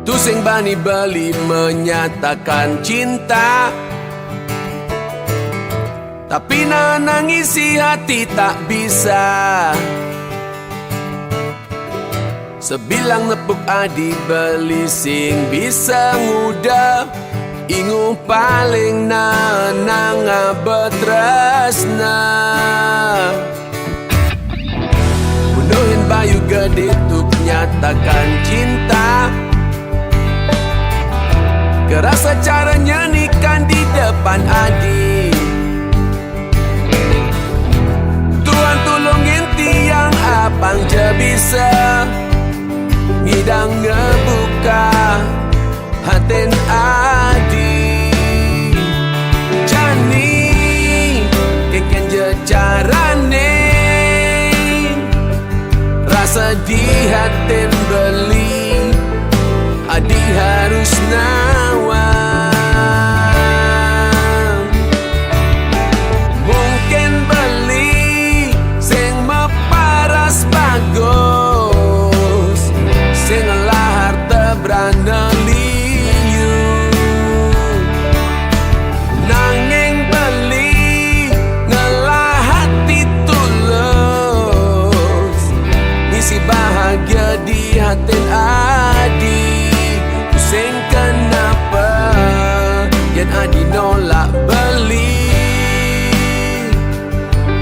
Tu sing bani beli menyatakan cinta, tapi nangisi hati tak bisa. Sebilang nepuk adi beli sing bisa nguda, ingu paling nanang betresna. Bunuhin bayu gede tuk nyatakan cinta, kerasa cara nyanyikan di depan adi. Tuhan tolongin tiang apang je bisa ngidang ngebuka haten adi. Jani keken je carane rasa di haten beli adi harus nawang. Mungkin beli sing meparas bagus, sing lahar tebrana liu. Nanging beli ngelah hati tulus, ngisi bahagia di hati adi. Sing kenapa yang adi nolak beli,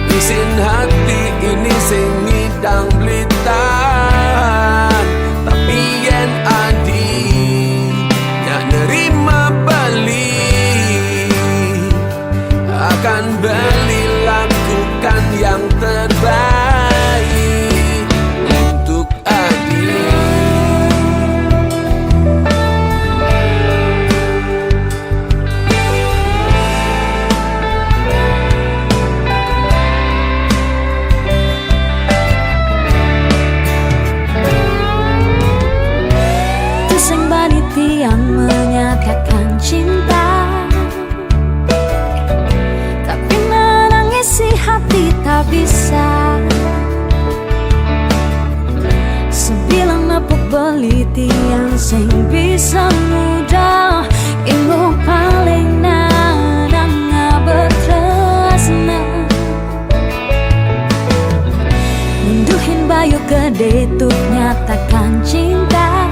isin hati ini sing ngidang blitan. Tapi yang adi nyak nerima beli, akan beli lakukan yang terbaik untuk adi. Yang menyatakan cinta, tapi menangisi hati tak bisa. Sebilang nepuk beli tiang sing bisa mudah, ilmu paling nadang betresna. Munduhin bayu gede tuk nyatakan cinta,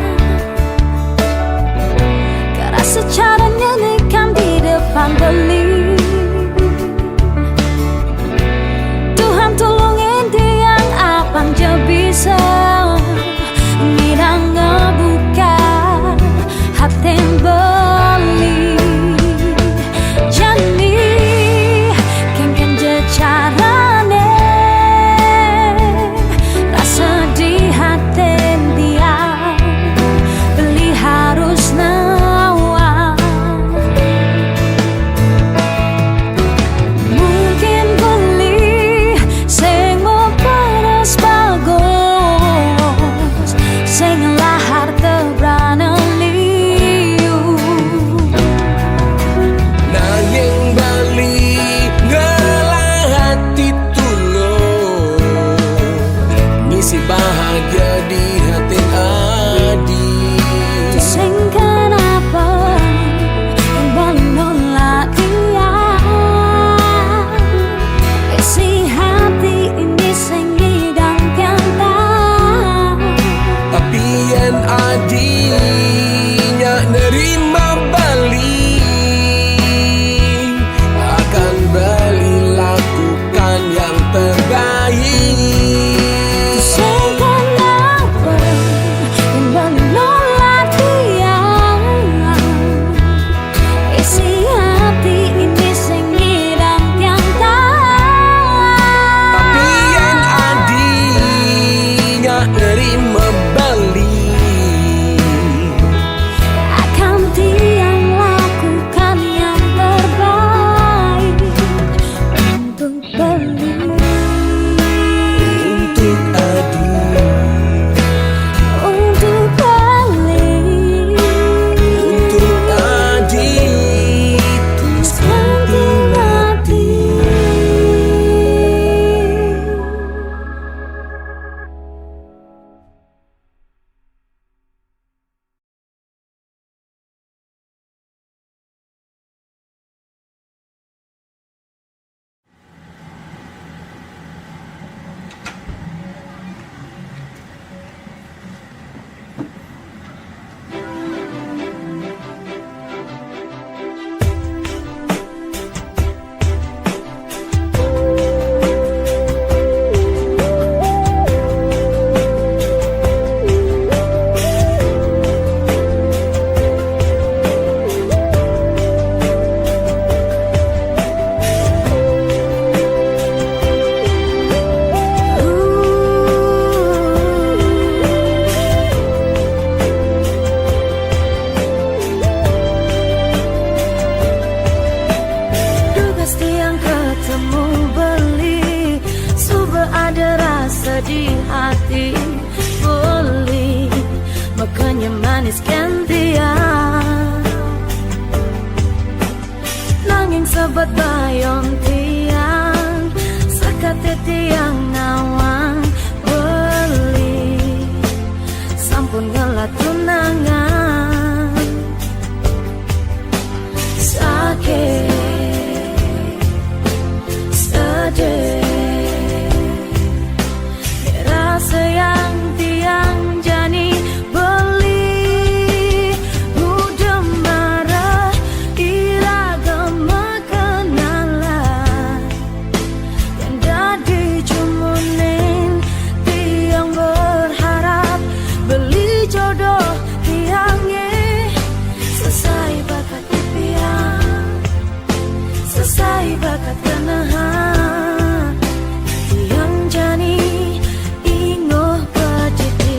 secara nyanyikan di depan beli. Tuhan tolongin tiang apang je bisa ngidang ngebuka hati beli. Jani kengken je carane rasa di hati dia dibeli, makanya manis gantian. Nanging sahabat bayon tiang, sakate tiang nawang beli, sampun ngelat tunangan. Sakit, sedih, rasa yang tiang jani beli, mudah marah iragam kenalan, yang dadi cumunin tiang berharap beli jodoh tiangnya. Selesai bakat impian, selesai bakat kenahan, tiang jani ingoh pedidi.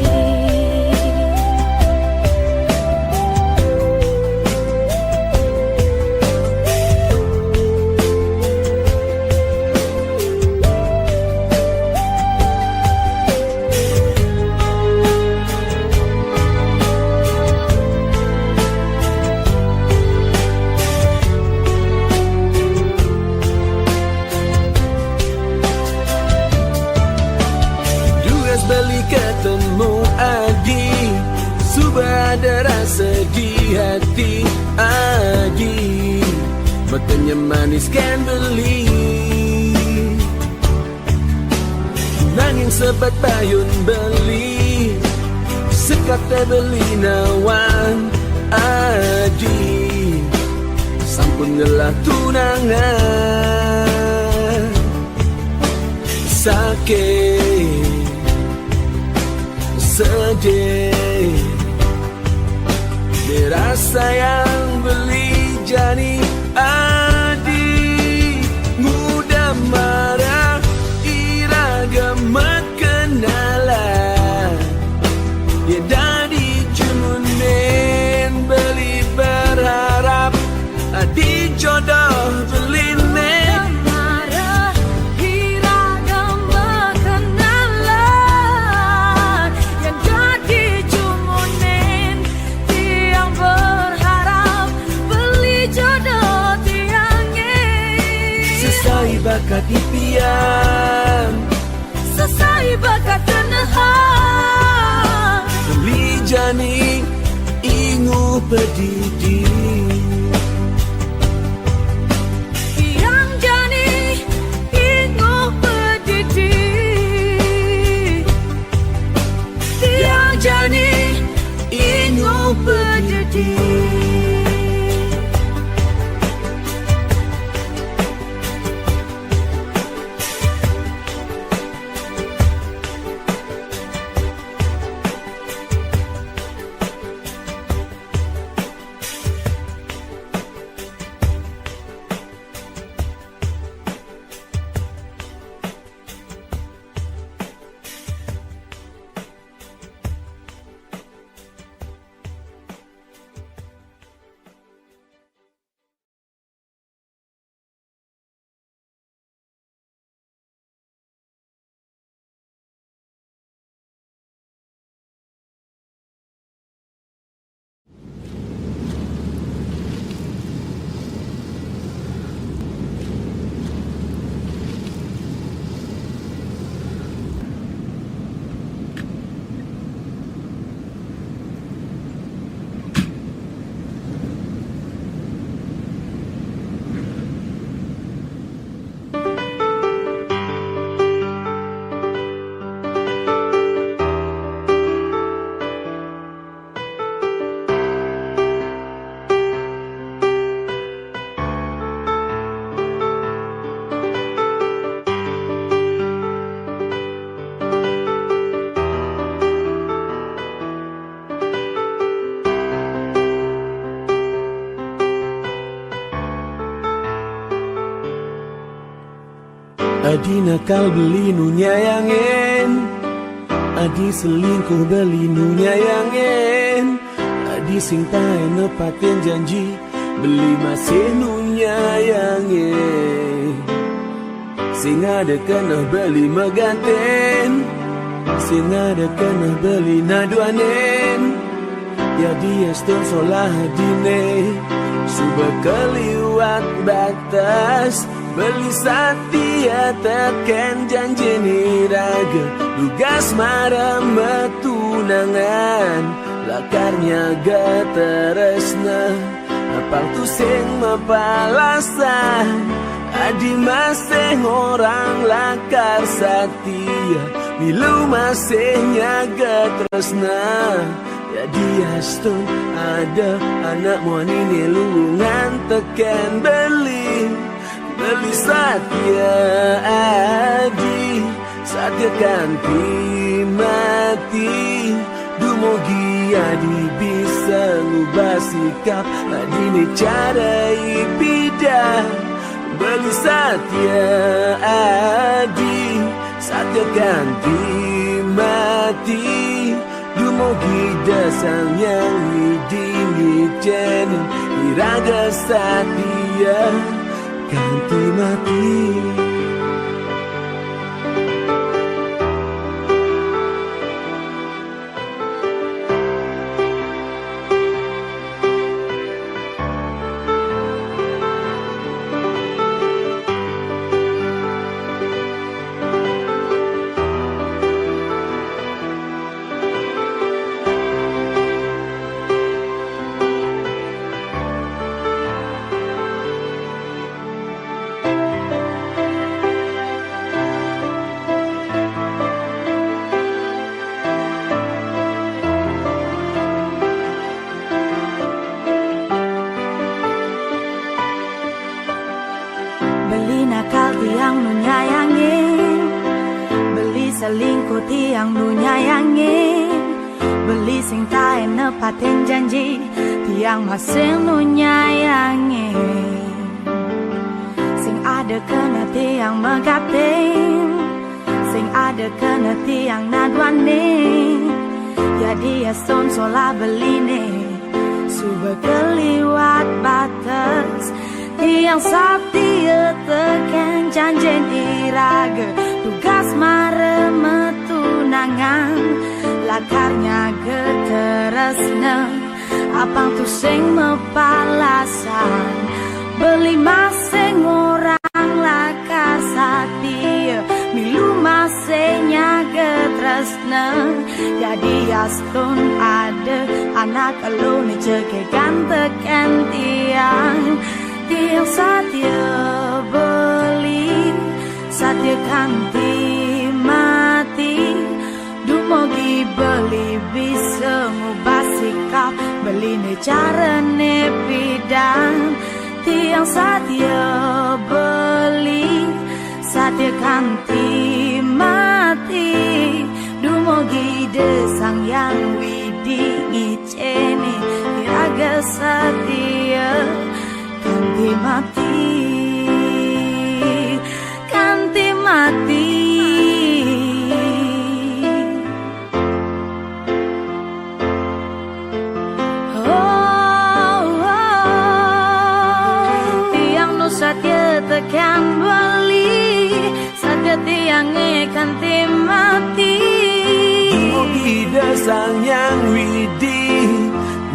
Duas beli ketemu Adi, subah ada rasa di hati Adi, makanya manis kan beli. Nanging sebat payun beli, sekata beli nawan Adi, sampun ngelah tunangan. Sakit, sedih, dirasa yang beli jani Adi, mudah marah iragam kenalan, dia dadi cumunin beli berharap Adi jodoh beli nen. Marah iragam kenalan, yang jadi cumunin tiang berharap beli jodoh tiangnya. Selesai bakat impian, Selesai bakat kenahan, beli jani ingu pedidi. tiang jani ingoh pedidi, tiang jani ingoh pedidi. Adi nakal beli nu nyayangin, Adi selingkuh beli nu nyayangin, Adi sing tae nepatin janji beli masih nu nyayangin. Sing ada kena beli meganten, Sing ada kena beli naduanen ya dia stun solah dine suba keliwat batas beli satia teken janji niraga tugas marah metunangan lakarnya gateresna apang tu sing mapalasan adi masih orang lakar satia milu masih nyaga tresna ya dia stun ada anak muani lulungan teken beli satia adi satia kanti mati dumogi adi bisa ngubah sikap adi ni cara ipidah beli satia adi satia kanti mati dumogi dasang yang hidingi jenin iraga satia ganti mati. Beli nakal tiang nu nyayangin, beli selingkuh tiang nu nyayangin, beli sing tae nepatin janji tiang masih nu nyayangin. Sing ada kena tiang megatin, sing ada kena tiang naduanin, ya dia son sola beline suba keliwat batas tiang satia teken janjen iraga tugas mare metunangan lakarnya geteresna apang tu sing mepalasan beli masing orang lakar satia milu masenya getresna jadi astun ada anak alone ceke teken tiang tiang satia beli satia kanti mati dumogi beli bisa ngubah sikap beli ne cara ne bidang tiang satia beli satia kanti mati dumogi desang yang widi ngiceni iraga satia kanti mati, kanti mati. Oh, tiang nu satia tekan beli, satia tiang kanti mati. Dumogi dasang yang widi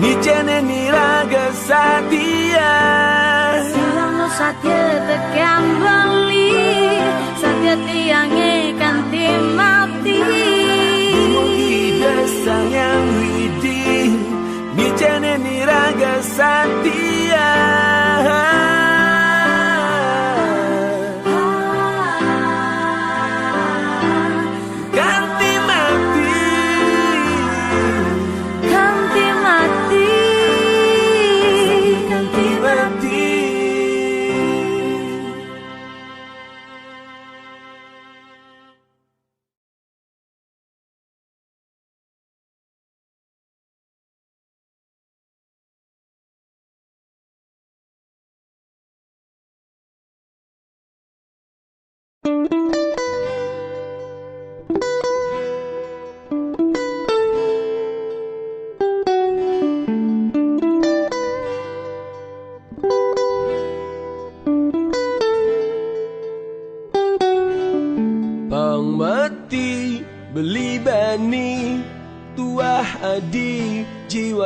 ni jene niraga satia satia tekan beli satia tiang kanti mati dumogi dasang yang widi ni jene niraga satia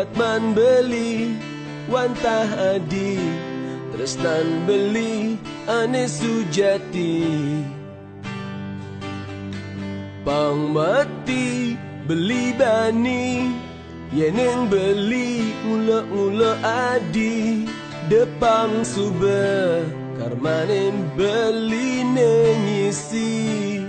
buat man beli wantah adi tresnan beli ane sujati pang mati beli bani yeneng beli ngula-ngula adi depang sube karmanen beli nengisi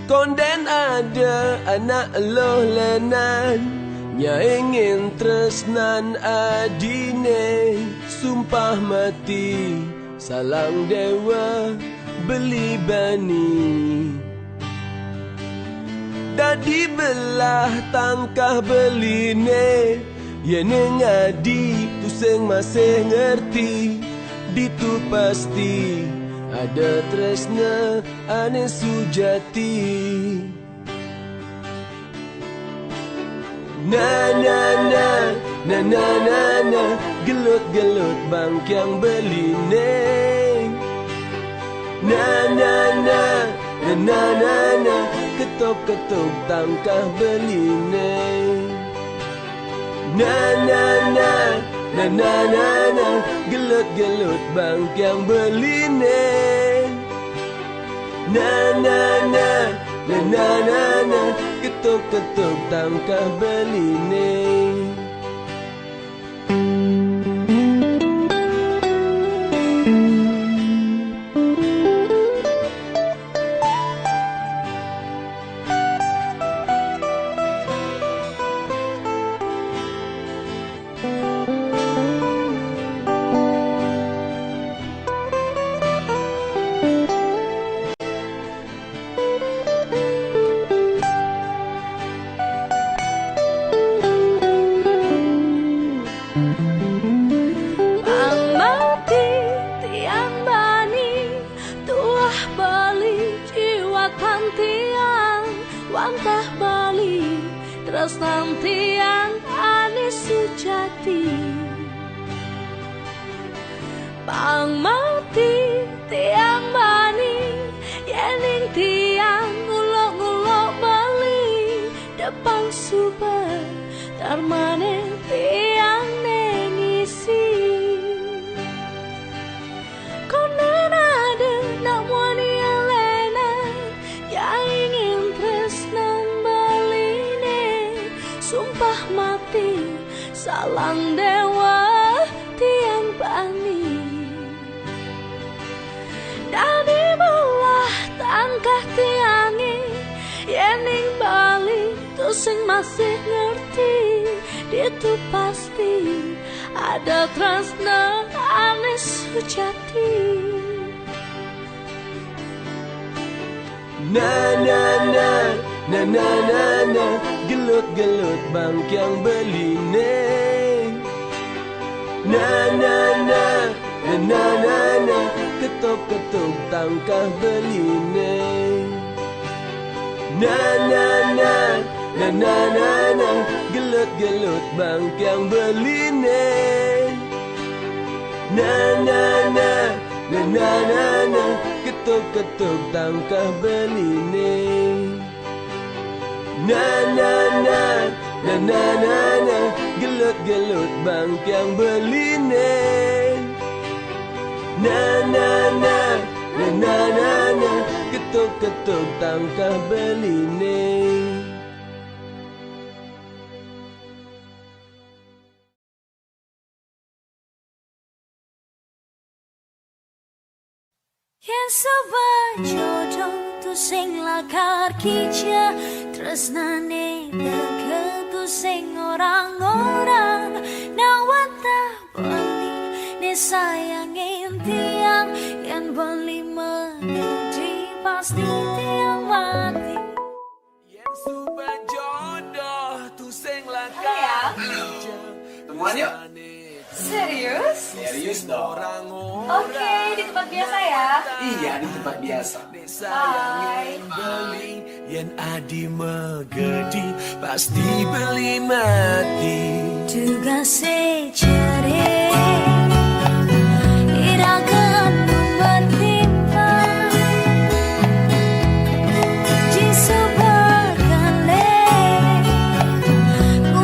konden ada anak loh lenan nya ingin tresnan adine sumpah mati salang dewa beli bani dadi belah tangkah beline yeneng adi tuseng masih ngerti ditu pasti ada tresna ane sujati na na na na na na na gelut-gelut bangkyang beline na na na na na na na ketok-ketok tangkah beline na na na na na na na gelut-gelut bangkyang beline na na na na na na na ketuk-ketuk tangkah beline wantah bali tresnan tiang ane sujati pang mati tiang bani yening tiang ngulok-ngulok bali depang super tarmane tiang nengisi konen ada nak wani elena ya ingin tresnan baline sumpah mati salang dewa tiang bani dadi belah tangkah tiangi yening bali tu sing masih ngerti itu pasti ada tresna ane sujati na na na na na na na gelut-gelut bangkyang beline na na na na na na na ketok-ketok tangkah beline na na na na na na na gelut-gelut bangkyang beline na na na na na na na ketuk-ketuk tangkah beline na na na na na na na gelut-gelut bangkyang beline na na na na na na na ketuk-ketuk tangkah beline. Yang sebajodoh tu sing lakar kica tresnane deket tu sing orang-orang nawanta beli ne sayangin tiang yang beli mengerti pasti tiang mati Yang sebajodoh tu sing lakar kica Temuan yuk. serius? Serius dong. Oke, di tempat biasa ya. Iya, di tempat biasa. Sayangin beli yang adi megedi pasti beli mati Juga secari irakan bertimpa Jisu berkale ku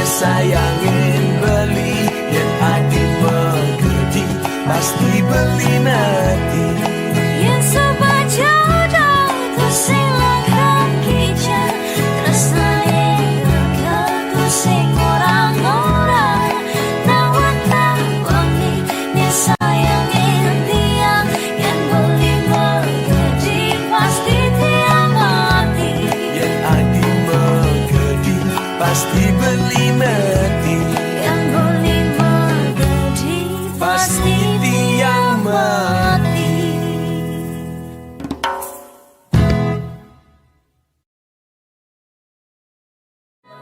sayangin beli yang adik mengerti pasti beli nanti. Yang sebaca dah tersilangkan kijan tersayang aku sing orang-orang nawan tak wangi yang sayangin tiang yang beli mengerti pasti tiang mati. Yang adik mengerti pasti beli nanti. Yang beli mengerti pasti tiang mati.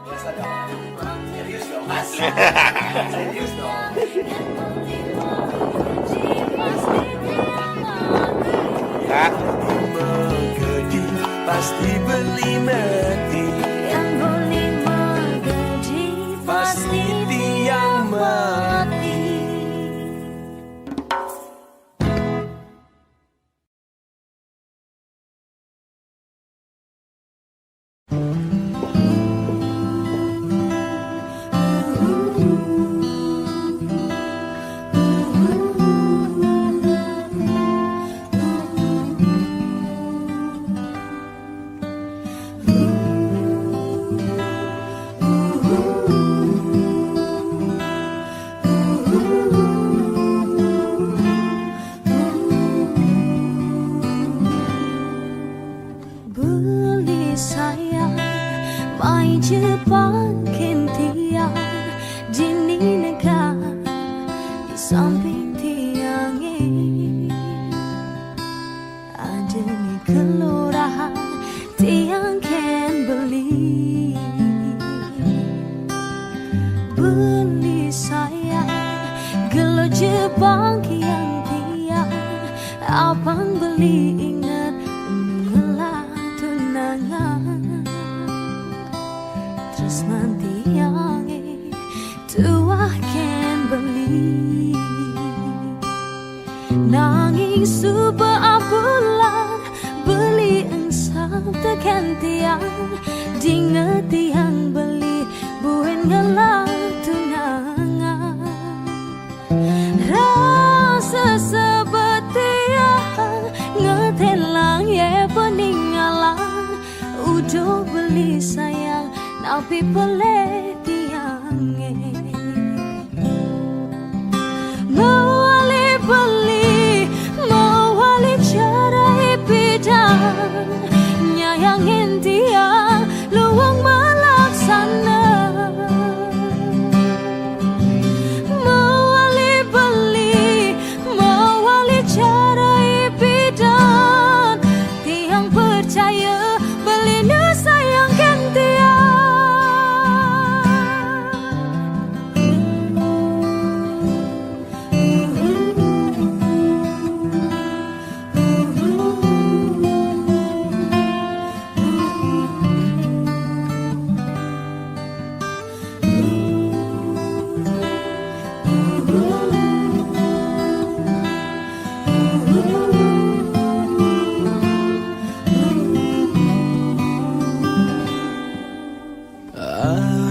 Biasa dong. Serius dong, Mas. Serius dong. Mengerti pasti beli nanti. Yang boleh mengerti pasti tiang mati. Beli sayang mai Jepang tiang dini negara di samping tiangnya ada nih kelurahan tiang can beli. Beli sayang gelo Jepang yang tiang abang beli ingat mengelah tunangan terus nanti yang tua can beli nanging suba bulan beli ensam tekan tiang dinget tiang beli buen ngelah tunangan rasa sebetiang ngetelang ya peninggalan udah beli sayang tapi peleh tiangnya mawali beli mawali cara bidang nyayangin tiang luang melaksana mawali beli mawali cara bidang tiang percaya beli sayangkan tiang.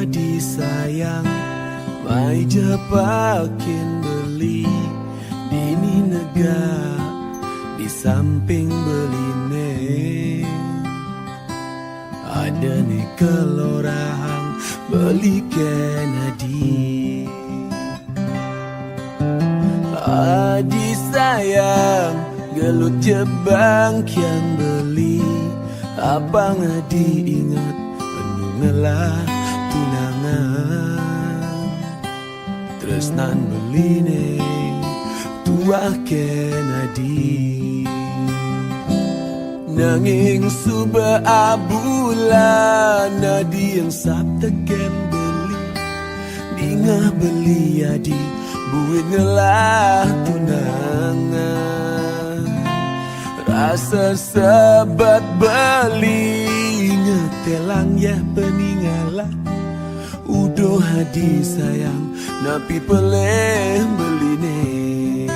Adi sayang mai jepakin beli dini negara di samping beline ada nih kelurahan beli Kennedy. Adi sayang gelut jebang yang beli abang adi ingat ngelah tunangan terus nan beline tua Kennedy nanging suba bulan nadi yang sabta ken beli dingah beli adi buin ngelah tunangan rasa sebat beli ngetelang ya peninggalan udah hadi sayang napi peleh beline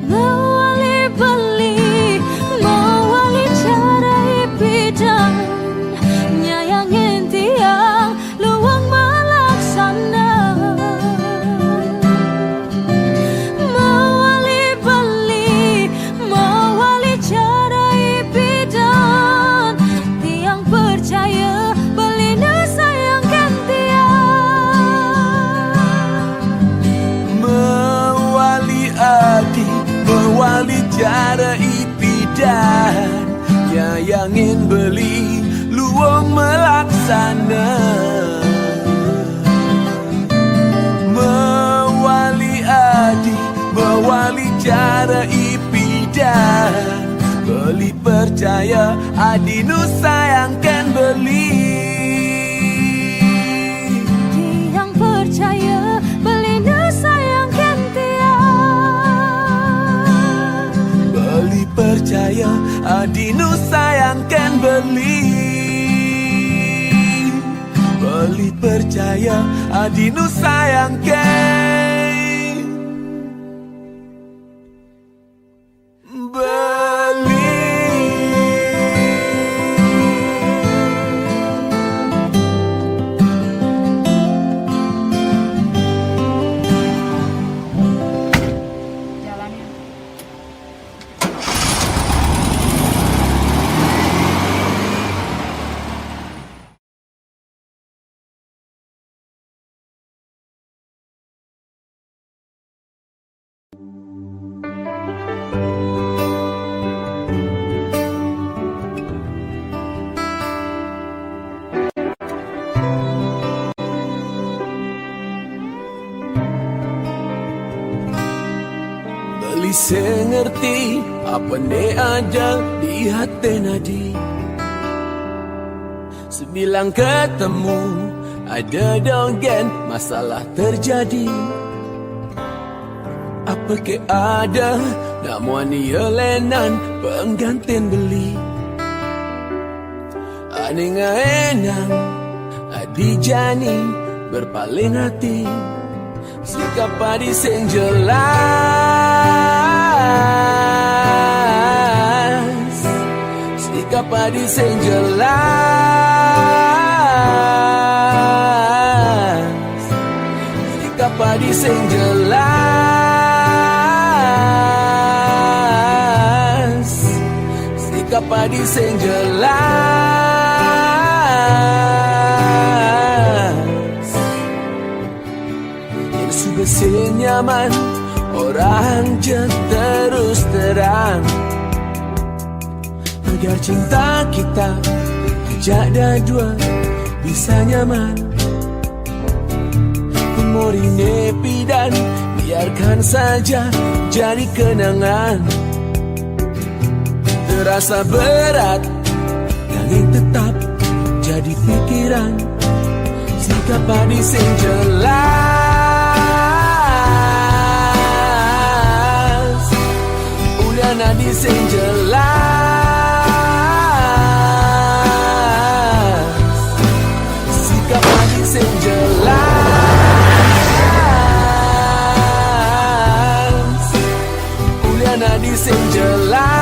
Mawali beli mawali cara bidang nyayangin tiang Adi nu sayangkan beli. Tiang percaya beli nu sayangkan tiang. Beli percaya Adi nu sayangkan beli. Beli percaya Adi nu sayangkan beli. Beli sengerti apa ne ada di hati nadi. Sebilang ketemu ada dogen masalah terjadi. Apa ke ada namun yelenan penggantian beli. Aning enang adi jani berpaling hati. Sikap adi sing jelas. Sikap adi sing jelas. Sikap adi sing jelas. Sikap adi sing jelas. Yang sudah senyaman orang terus terang. Agar cinta kita ajak dua bisa nyaman. Memori nepi dan biarkan saja jadi kenangan. Terasa berat namun tetap jadi pikiran. Sikap adi sing jelas. Ulian adi sing jelas. Sikap adi sing jelas. Ulian adi sing jelas.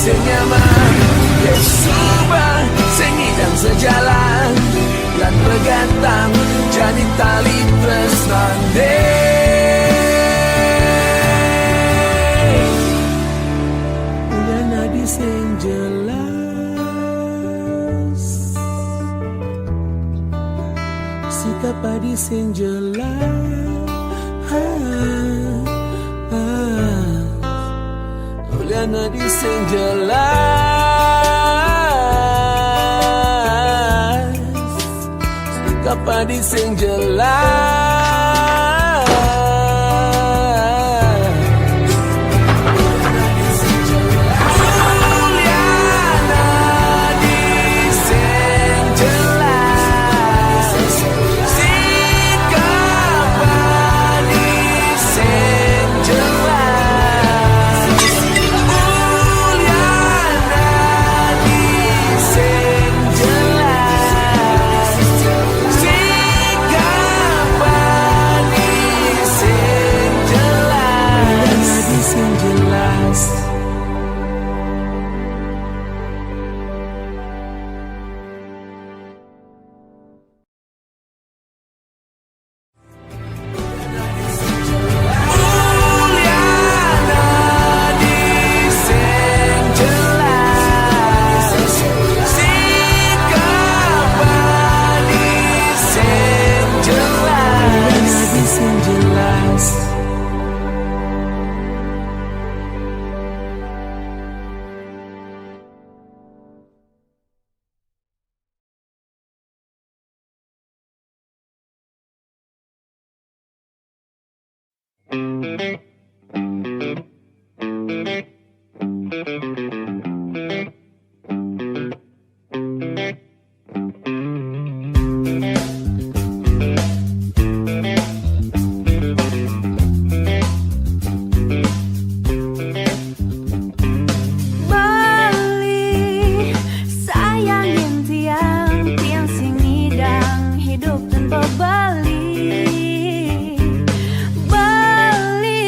Senyaman, subah sengidang sejalan dan bergantang jadi tali tresnane. Ulian adi sing jelas. Sikap adi sing jelas. Ulian adi sing jelas. Sikap adi sing jelas. Sikap Bali, sayangin tiang sing ngidang hidup tanpa Bali. Bali,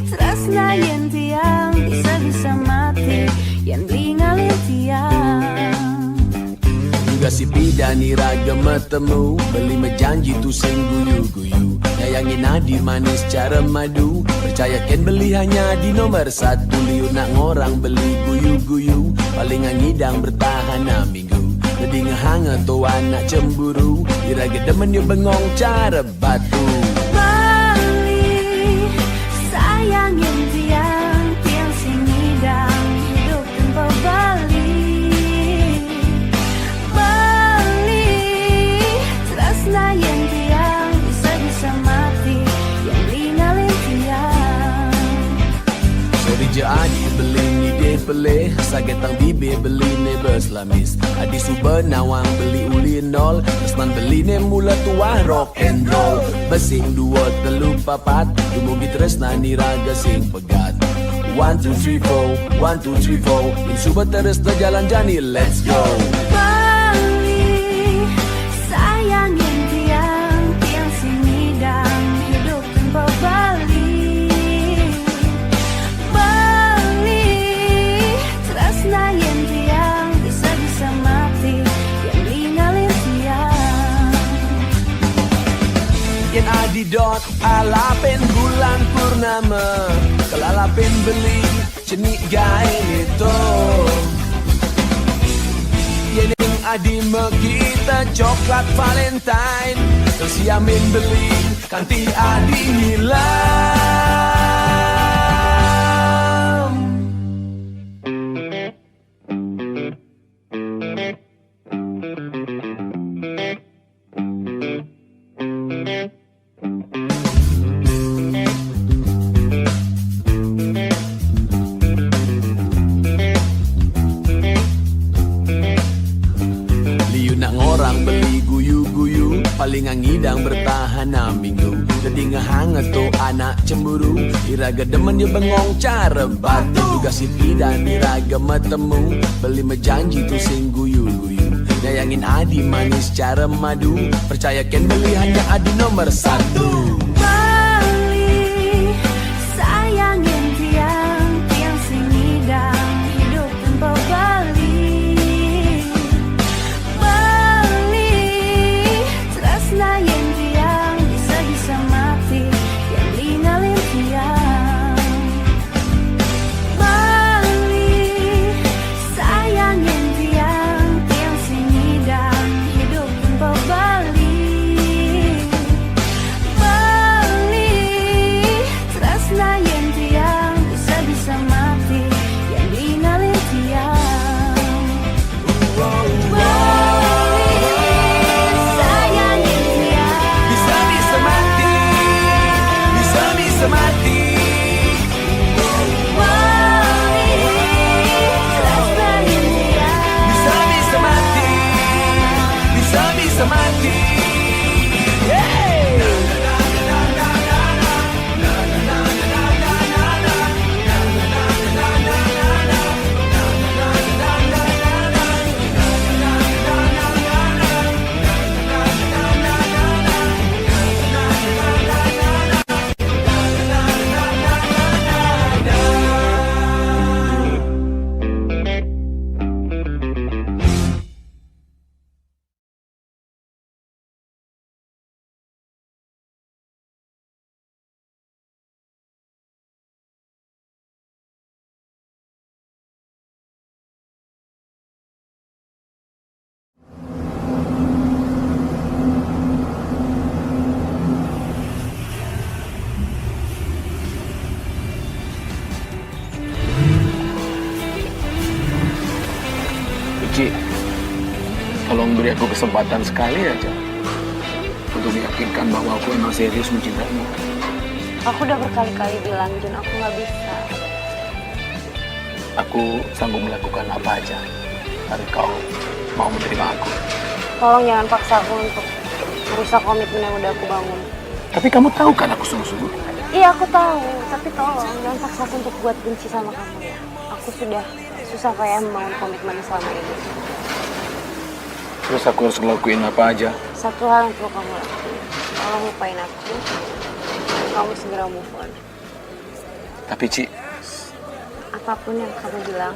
tresnain tiang bisa-bisa mati yang lingalin tiang. Juga si pidani ragam temu beli mejanji tu sing guyu-guyu. Sayangin adi manis cara madu. Percaya ken beli hanya di nomor satu. Liu nak ngorang beli guyu-guyu. Paling ngidang bertahan minggu. Jadi ngehangat tu anak cemburu. Iraga demen yo bengong cara batu. Bali, sayangin tiang sing ngidang hidup tanpa Bali. Bali, tresnain tiang bisa-bisa mati yang lingalin tiang. Sorry je adi beli ni de peleh. Sagetang bibir beli ne berslamis. Adi suba nawang beli uli nol. Resman beli ne mula tua rock and roll. Besing dua telu papat. Dumugi tresna ni raga sing pegat. 1, 2, 3, 4 1, 2, 3, 4 In suba terus na jalan jani. Let's go. Bali, sayangin tiang sing ngidang hidup tanpa Bali. Bali, tresnain tiang bisa-bisa mati yang lingalin tiang. Yen adi dot alapen bulan purnama. Kelalapin beli cenik gain itu. Yen ing adi kita coklat Valentine. Terus yamin beli kanti adi hilang. Liu nak ngorang beli guyu-guyu. Paling ngidang bertahan minggu. Jadi ngehangat tu anak cemburu. Iraga demen yo bengong cara batu. Juga si pidan iraga metemu. Beli mejanji tu sing guyu-guyu. Nyayangin adi manis cara madu. Percaya ken beli hanya adi nomor satu. Bali, sayangin tiang sing ngidang hidup tanpa Bali. Bali, tresnain tiang bisa-bisa mati yang lingalin tiang. Bali, sayangin tiang sing ngidang hidup tanpa Bali. Bali, tresnain tiang bisa-bisa mati yang lingalin tiang. Bali, sayangin tiang. Bisa-bisa mati. Bisa-bisa mati. Bali, tresnain tiang. Bisa-bisa mati. Bisa-bisa mati. Hey! Ci, tolong beri aku kesempatan sekali aja untuk meyakinkan bahwa aku emang serius mencintaimu. Aku udah berkali-kali bilang, Jun, aku nggak bisa. Aku sanggup melakukan apa aja agar kau mau menerima aku. Tolong jangan paksa aku untuk merusak komitmen yang udah aku bangun. Tapi kamu tahu kan aku sungguh-sungguh. Iya, aku tahu. Tapi tolong jangan paksa aku untuk buat benci sama kamu ya. Aku sudah susah kayak membangun komitmen selama ini. Terus aku harus ngelakuin apa aja? Satu hal yang perlu kamu lakuin. Tolong lupain aku. Dan kamu segera move on. Tapi Ci, Apapun yang kamu bilang,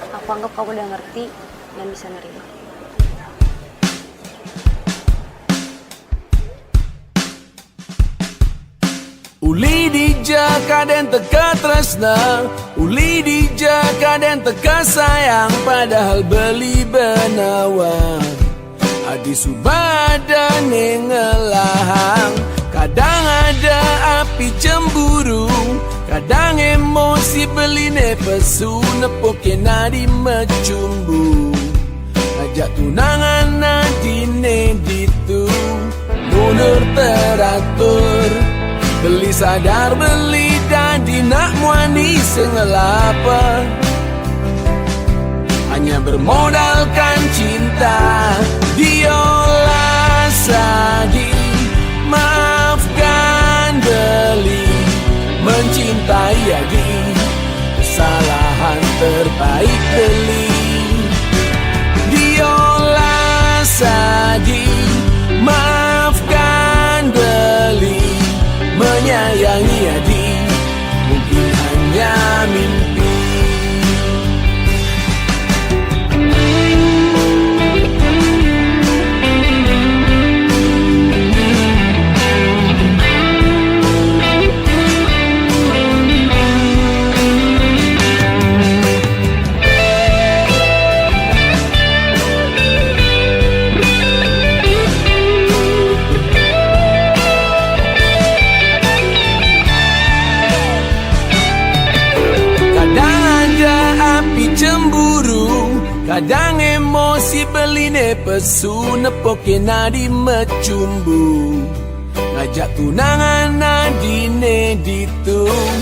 aku anggap kamu udah ngerti dan bisa nerima. Uli dijaka dan teka tresna, uli dijaka dan teka sayang, padahal beli benawa. Adi subada nengelahang, kadang ada api cemburu, kadang emosi beline pesu nepoke nadi mecumbu. Ajak tunangan nadine ditu, mundur teratur. Beli sadar beli dan dinak muani sengelapa, hanya bermodalkan cinta. Diolah sadi, maafkan beli, mencintai adi, kesalahan terbaik beli. Diolah sadi, maafkan beli, menyayangi adi, mungkin hanya mimpi. Kadang emosi beline pesu nepoke nadi mecumbu, ngajak tunangan nadine ditung,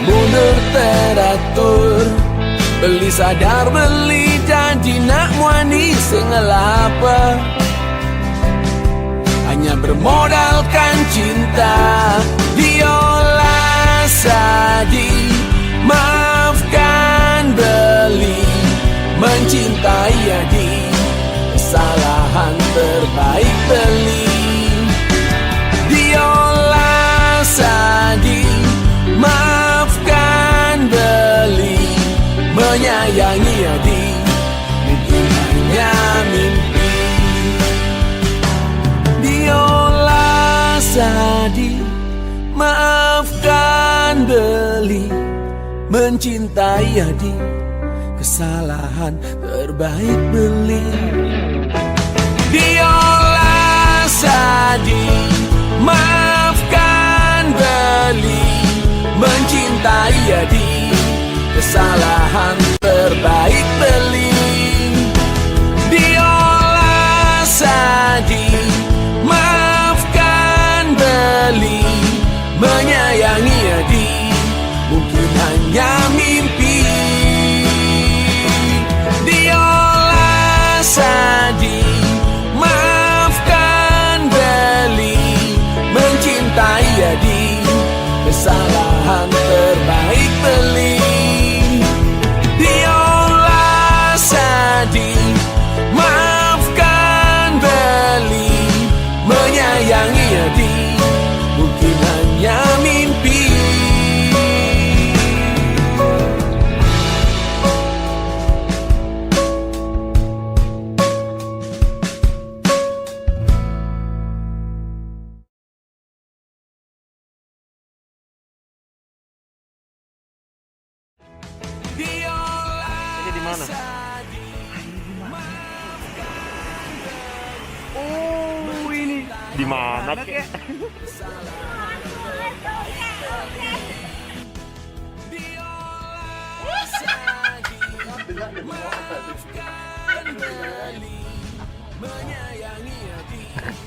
mundur teratur. Beli sadar beli dan dinak muani sengelapa, hanya bermodalkan cinta. Diolah sadi, maafkan beli, mencintai adi, kesalahan terbaik beli. Diolah sadi, maafkan beli, menyayangi adi, mungkin hanya mimpi. Diolah sadi, maafkan beli, mencintai adi, kesalahan terbaik beli. Diolah sadi, maafkan beli, mencintai adi, kesalahan terbaik beli. Diolah sadi, maafkan beli, menyayangi adi, mungkin hanya mimpi. Diolah sadi, maafkan beli, mencintai adi, kesalahan terbaik beli. Diolah sadi, maafkan beli, menyayangi adi, mungkin hanya mimpi. Ini di mana? Oh, ini di mana kek?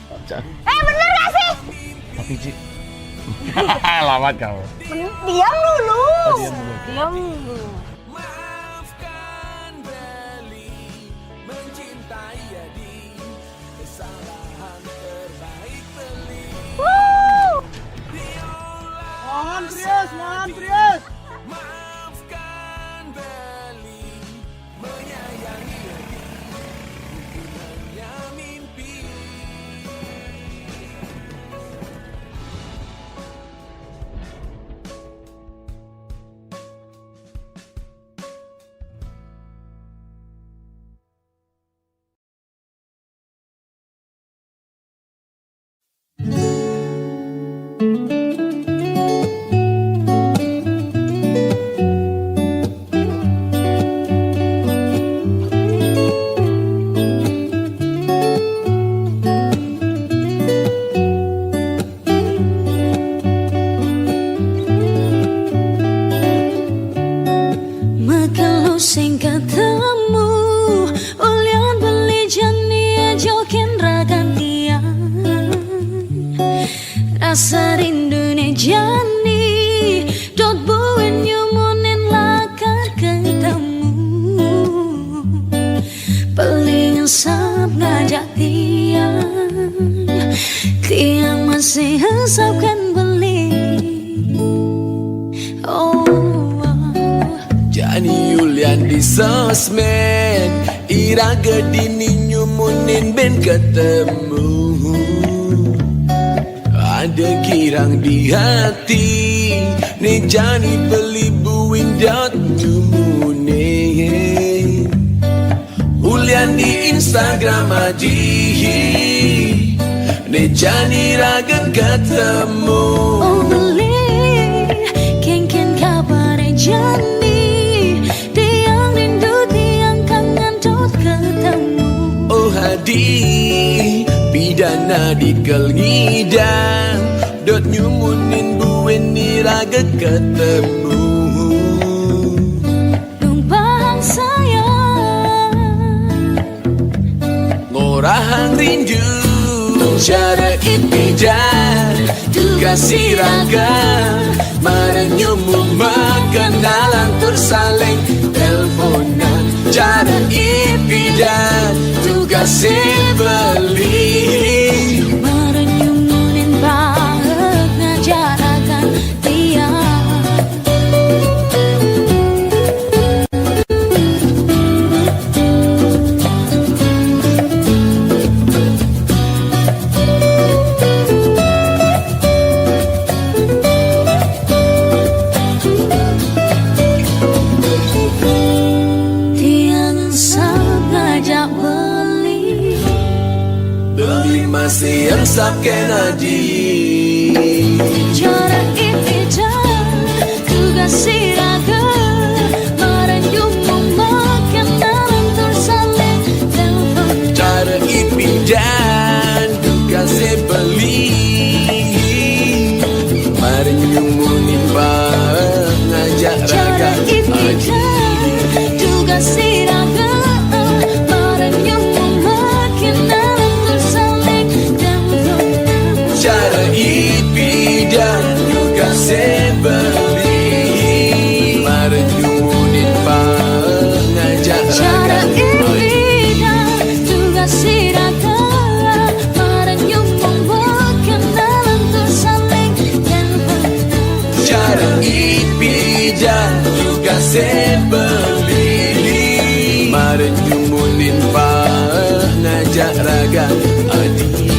Pacar. Bener gak sih? Tapi Ci, Lamat kau. Diam dulu. Diam dulu. Mohon serius. Kalau sing ketemu ulian beli jani jokin ragantian rasa rindune jani dot buin nyumunin lakar ketemu paling sab ngajak tiang masih hesapkan beli Jani Yulian di sosmed Ira gedini nyumunin ben ketemu Ada kirang di hati Nih Jani beli buin dot nyumunin Ulian di Instagram aji Nih Jani raga ketemu Oh beli ken kabar Jani Hadi pidana dikel ngidang dot nyumunin buin niraga ketemu numpang sayang ngorahang rindu cara ipidan kasih raga marenyumu makenalan tersaling teleponan cara ipidan kasih beli marenyumunin banget ngajarakan tiang masih yang sabken aji cara ipidan tugas siraga marenyumu makenalan tersaling telepon cara ipidan tugas beli marenyumunin bang ngajak raga aji tugas siraga dan juga sebeli marenyumunin pengajak raga ipidan juga siraga marenyumun berkenalan tersaling dan cara ipidan juga sebeli marenyumunin pengajak raga adik